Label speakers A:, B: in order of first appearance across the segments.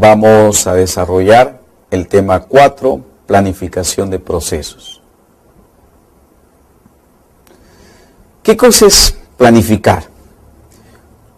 A: vamos a desarrollar el tema 4, planificación de procesos. ¿Qué cosa es planificar?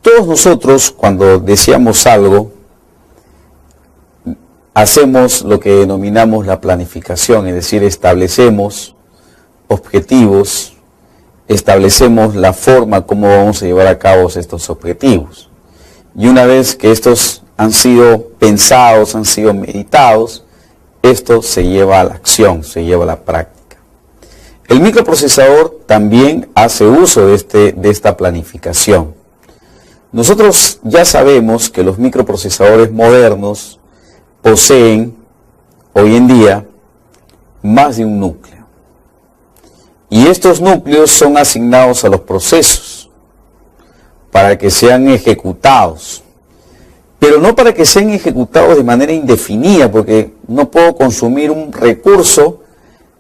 A: Todos nosotros, cuando deseamos algo, hacemos lo que denominamos la planificación, es decir, establecemos objetivos, establecemos la forma como vamos a llevar a cabo estos objetivos. Y una vez que estos han sido pensados, han sido meditados, esto se lleva a la acción, se lleva a la práctica. El microprocesador también hace uso de esta planificación. Nosotros ya sabemos que los microprocesadores modernos poseen hoy en día más de un núcleo. Y estos núcleos son asignados a los procesos para que sean ejecutados. Pero no para que sean ejecutados de manera indefinida, porque no puedo consumir un recurso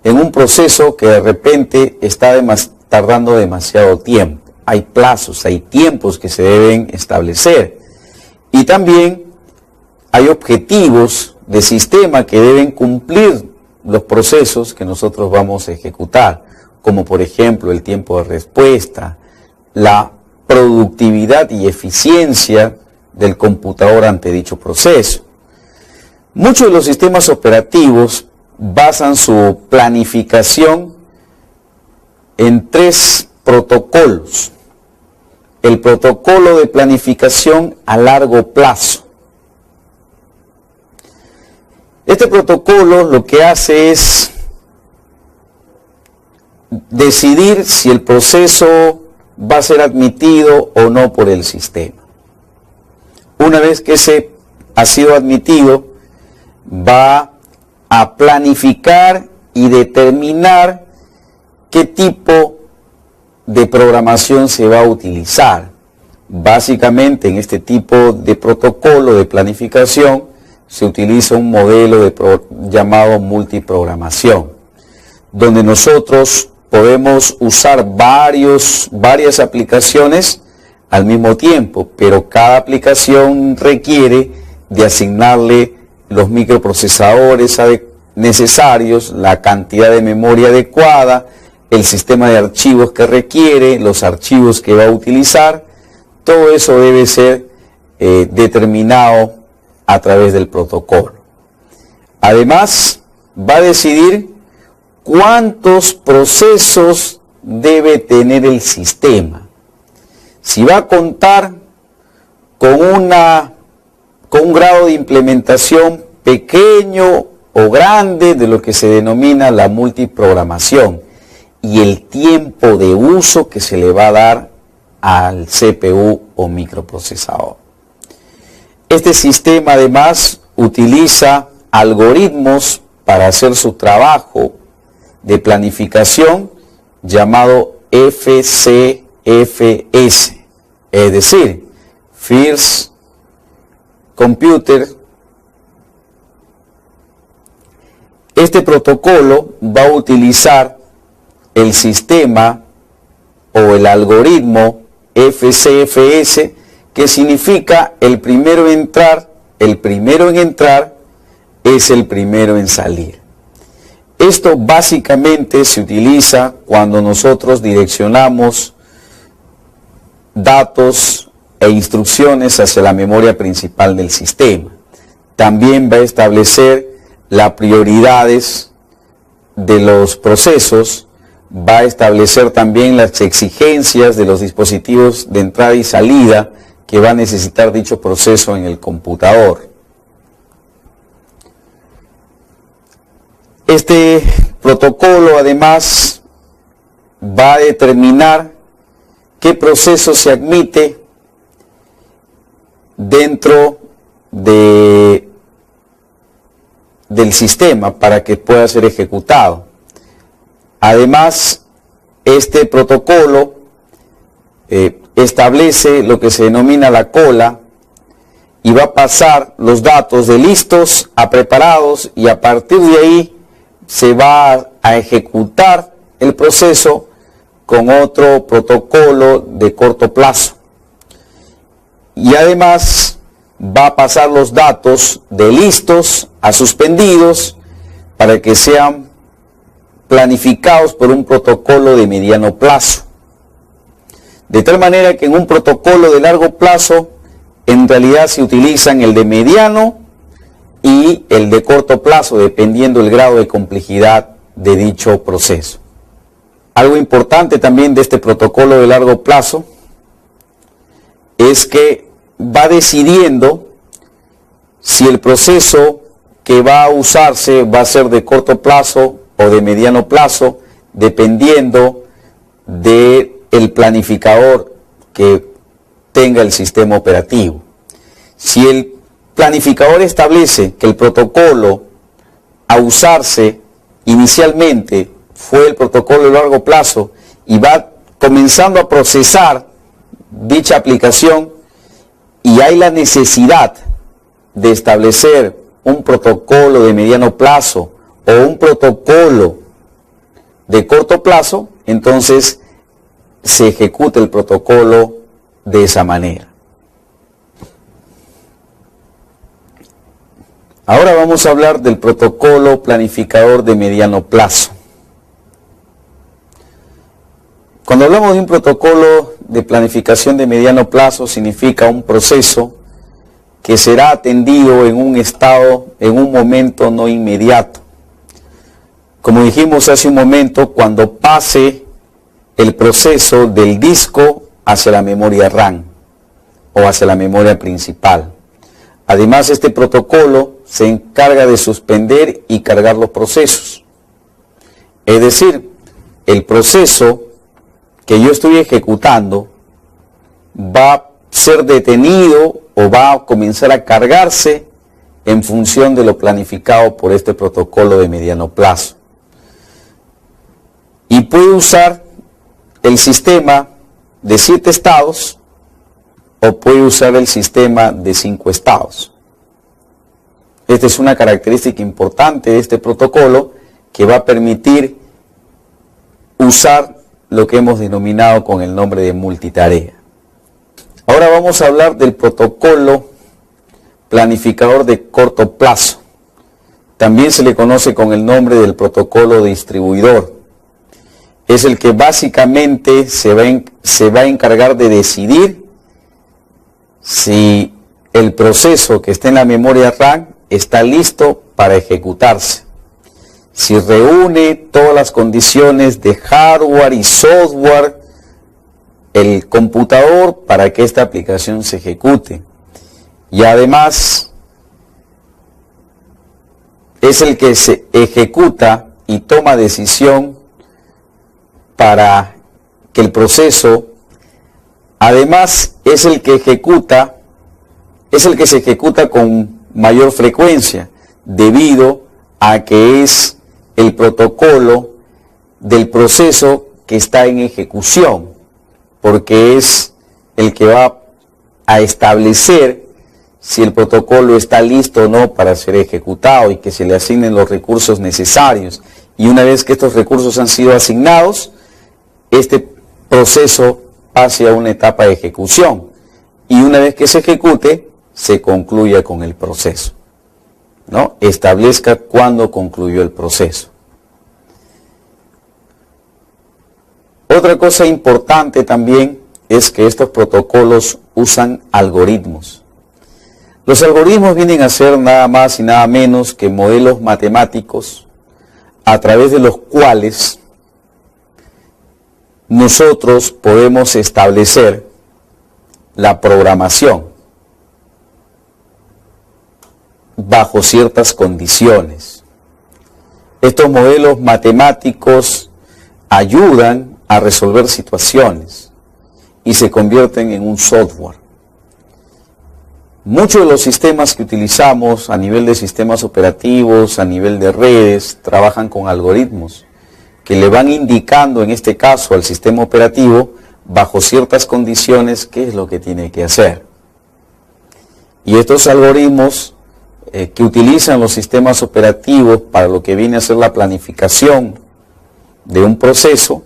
A: en un proceso que de repente está tardando demasiado tiempo. Hay plazos, hay tiempos que se deben establecer. Y también hay objetivos de sistema que deben cumplir los procesos que nosotros vamos a ejecutar, como por ejemplo el tiempo de respuesta, la productividad y eficiencia del computador ante dicho proceso. Muchos de los sistemas operativos basan su planificación en 3 protocolos. El protocolo de planificación a largo plazo. Este protocolo lo que hace es decidir si el proceso va a ser admitido o no por el sistema. Una vez que ese ha sido admitido, va a planificar y determinar qué tipo de programación se va a utilizar. Básicamente en este tipo de protocolo de planificación se utiliza un modelo llamado multiprogramación, donde nosotros podemos usar varias aplicaciones al mismo tiempo, pero cada aplicación requiere de asignarle los microprocesadores necesarios, la cantidad de memoria adecuada, el sistema de archivos que requiere, los archivos que va a utilizar. Todo eso debe ser determinado a través del protocolo. Además, va a decidir cuántos procesos debe tener el sistema. Si va a contar con un grado de implementación pequeño o grande de lo que se denomina la multiprogramación y el tiempo de uso que se le va a dar al CPU o microprocesador. Este sistema además utiliza algoritmos para hacer su trabajo de planificación llamado FCFS, es decir, First Computer. Este protocolo va a utilizar el sistema o el algoritmo FCFS, que significa el primero en entrar es el primero en salir. Esto básicamente se utiliza cuando nosotros direccionamos datos e instrucciones hacia la memoria principal del sistema. También va a establecer las prioridades de los procesos, va a establecer también las exigencias de los dispositivos de entrada y salida que va a necesitar dicho proceso en el computador. Este protocolo además va a determinar qué proceso se admite dentro del sistema para que pueda ser ejecutado. Además, este protocolo establece lo que se denomina la cola y va a pasar los datos de listos a preparados, y a partir de ahí se va a ejecutar el proceso con otro protocolo de corto plazo. Y además va a pasar los datos de listos a suspendidos para que sean planificados por un protocolo de mediano plazo. De tal manera que en un protocolo de largo plazo, en realidad se utilizan el de mediano y el de corto plazo, dependiendo del grado de complejidad de dicho proceso. Algo importante también de este protocolo de largo plazo es que va decidiendo si el proceso que va a usarse va a ser de corto plazo o de mediano plazo, dependiendo del planificador que tenga el sistema operativo. Si el planificador establece que el protocolo a usarse inicialmente fue el protocolo de largo plazo y va comenzando a procesar dicha aplicación y hay la necesidad de establecer un protocolo de mediano plazo o un protocolo de corto plazo, entonces se ejecuta el protocolo de esa manera. Ahora vamos a hablar del protocolo planificador de mediano plazo. Cuando hablamos de un protocolo de planificación de mediano plazo, significa un proceso que será atendido en un estado, en un momento no inmediato. Como dijimos hace un momento, cuando pase el proceso del disco hacia la memoria RAM o hacia la memoria principal. Además, este protocolo se encarga de suspender y cargar los procesos. Es decir, el proceso que yo estoy ejecutando va a ser detenido o va a comenzar a cargarse en función de lo planificado por este protocolo de mediano plazo. Y puede usar el sistema de 7 estados o puede usar el sistema de 5 estados. Esta es una característica importante de este protocolo que va a permitir usar lo que hemos denominado con el nombre de multitarea. Ahora vamos a hablar del protocolo planificador de corto plazo. También se le conoce con el nombre del protocolo distribuidor. Es el que básicamente se va a encargar de decidir si el proceso que está en la memoria RAM está listo para ejecutarse. Si reúne todas las condiciones de hardware y software, el computador para que esta aplicación se ejecute. Y además es el que se ejecuta y toma decisión para que el proceso, además es el que ejecuta, es el que se ejecuta con mayor frecuencia, debido a que es el protocolo del proceso que está en ejecución, porque es el que va a establecer si el protocolo está listo o no para ser ejecutado y que se le asignen los recursos necesarios. Y una vez que estos recursos han sido asignados, este proceso pase a una etapa de ejecución. Y una vez que se ejecute, se concluya con el proceso, ¿no? Establezca cuándo concluyó el proceso. Otra cosa importante también es que estos protocolos usan algoritmos. Los algoritmos vienen a ser nada más y nada menos que modelos matemáticos a través de los cuales nosotros podemos establecer la programación bajo ciertas condiciones. Estos modelos matemáticos ayudan a resolver situaciones y se convierten en un software. Muchos de los sistemas que utilizamos a nivel de sistemas operativos, a nivel de redes, trabajan con algoritmos que le van indicando, en este caso al sistema operativo, bajo ciertas condiciones, qué es lo que tiene que hacer. Y estos algoritmos que utilizan los sistemas operativos para lo que viene a ser la planificación de un proceso,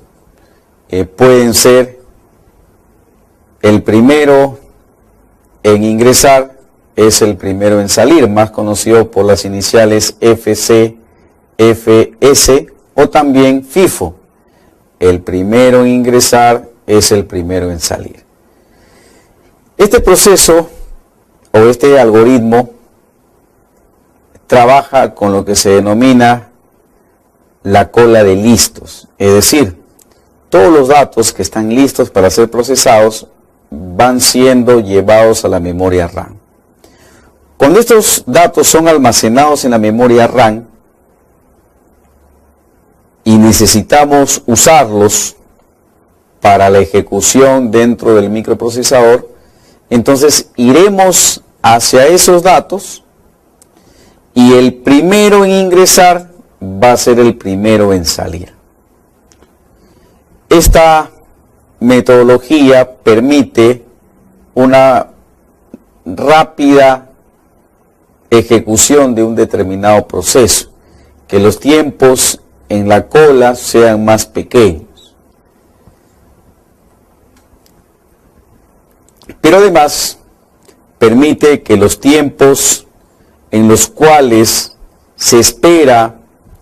A: pueden ser el primero en ingresar es el primero en salir, más conocido por las iniciales FC, FS o también FIFO. El primero en ingresar es el primero en salir. Este proceso o este algoritmo trabaja con lo que se denomina la cola de listos, es decir, todos los datos que están listos para ser procesados van siendo llevados a la memoria RAM. Cuando estos datos son almacenados en la memoria RAM y necesitamos usarlos para la ejecución dentro del microprocesador, entonces iremos hacia esos datos y el primero en ingresar va a ser el primero en salir. Esta metodología permite una rápida ejecución de un determinado proceso, que los tiempos en la cola sean más pequeños. Pero además permite que los tiempos en los cuales se espera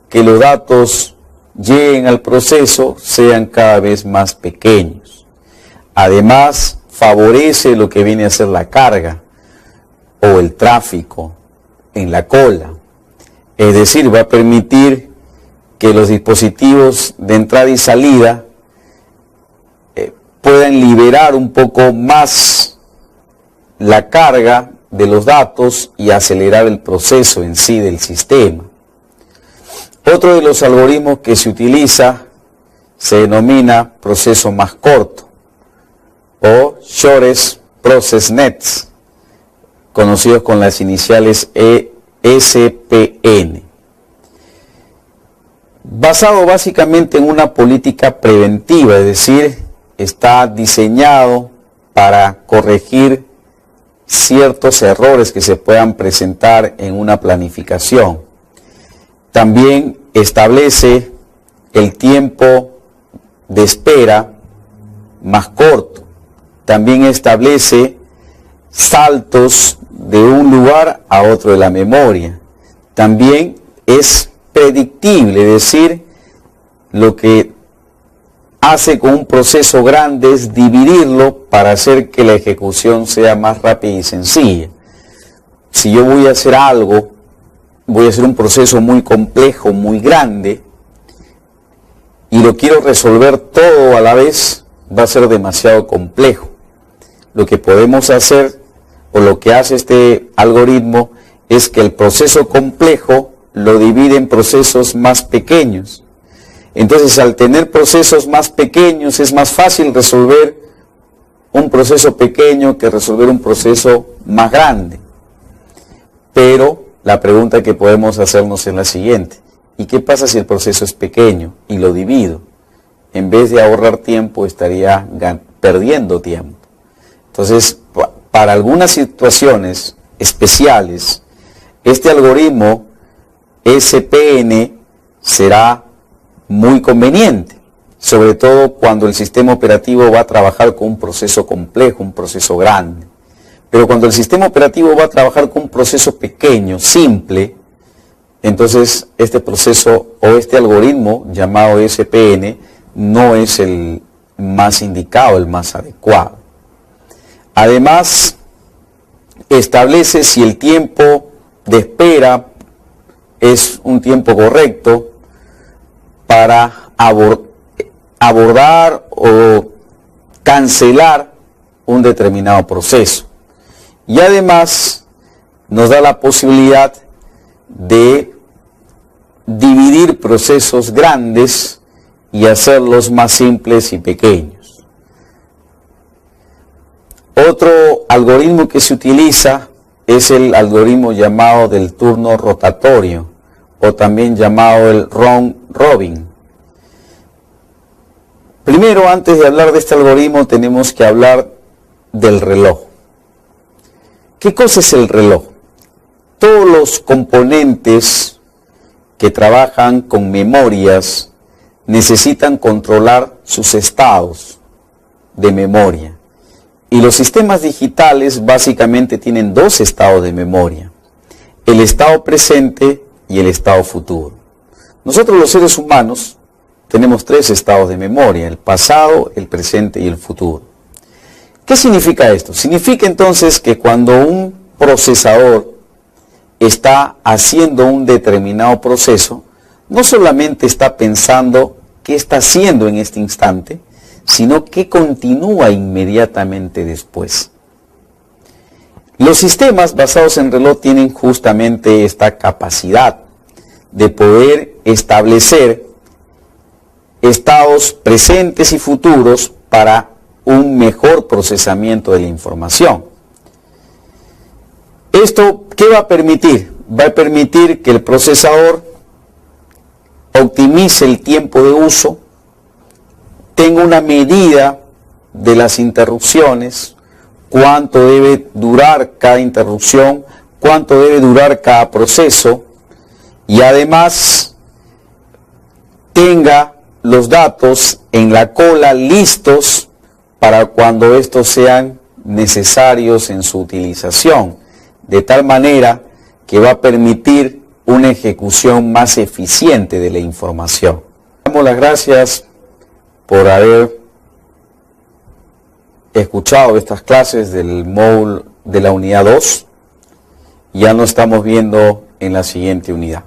A: que los datos lleguen al proceso sean cada vez más pequeños. Además, favorece lo que viene a ser la carga o el tráfico en la cola. Es decir, va a permitir que los dispositivos de entrada y salida puedan liberar un poco más la carga de los datos y acelerar el proceso en sí del sistema. Otro de los algoritmos que se utiliza se denomina proceso más corto o Shortest Process Nets, conocidos con las iniciales ESPN. Basado básicamente en una política preventiva, es decir, está diseñado para corregir ciertos errores que se puedan presentar en una planificación. También establece el tiempo de espera más corto. También establece saltos de un lugar a otro de la memoria. También es predictible, es decir, lo que hace con un proceso grande es dividirlo para hacer que la ejecución sea más rápida y sencilla. Si yo voy a hacer algo, voy a hacer un proceso muy complejo, muy grande, y lo quiero resolver todo a la vez, va a ser demasiado complejo. Lo que podemos hacer, o lo que hace este algoritmo, es que el proceso complejo lo divide en procesos más pequeños. Entonces, al tener procesos más pequeños, es más fácil resolver un proceso pequeño que resolver un proceso más grande. Pero la pregunta que podemos hacernos es la siguiente: ¿y qué pasa si el proceso es pequeño y lo divido? En vez de ahorrar tiempo, estaría perdiendo tiempo. Entonces, para algunas situaciones especiales, este algoritmo SPN será muy conveniente, sobre todo cuando el sistema operativo va a trabajar con un proceso complejo, un proceso grande. Pero cuando el sistema operativo va a trabajar con un proceso pequeño, simple, entonces este proceso o este algoritmo llamado SPN no es el más indicado, el más adecuado. Además, establece si el tiempo de espera es un tiempo correcto para abordar o cancelar un determinado proceso. Y además nos da la posibilidad de dividir procesos grandes y hacerlos más simples y pequeños. Otro algoritmo que se utiliza es el algoritmo llamado del turno rotatorio, o también llamado el round robin. Primero, antes de hablar de este algoritmo, tenemos que hablar del reloj. ¿Qué cosa es el reloj? Todos los componentes que trabajan con memorias necesitan controlar sus estados de memoria. Y los sistemas digitales básicamente tienen dos estados de memoria, el estado presente y el estado futuro. Nosotros los seres humanos tenemos tres estados de memoria, el pasado, el presente y el futuro. ¿Qué significa esto? Significa entonces que cuando un procesador está haciendo un determinado proceso, no solamente está pensando qué está haciendo en este instante, sino que continúa inmediatamente después. Los sistemas basados en reloj tienen justamente esta capacidad de poder establecer estados presentes y futuros para un mejor procesamiento de la información. ¿Esto qué va a permitir? Va a permitir que el procesador optimice el tiempo de uso, tenga una medida de las interrupciones, cuánto debe durar cada interrupción, cuánto debe durar cada proceso, y además tenga los datos en la cola listos para cuando estos sean necesarios en su utilización, de tal manera que va a permitir una ejecución más eficiente de la información. Damos las gracias por haber escuchado estas clases del módulo de la unidad 2. Ya nos estamos viendo en la siguiente unidad.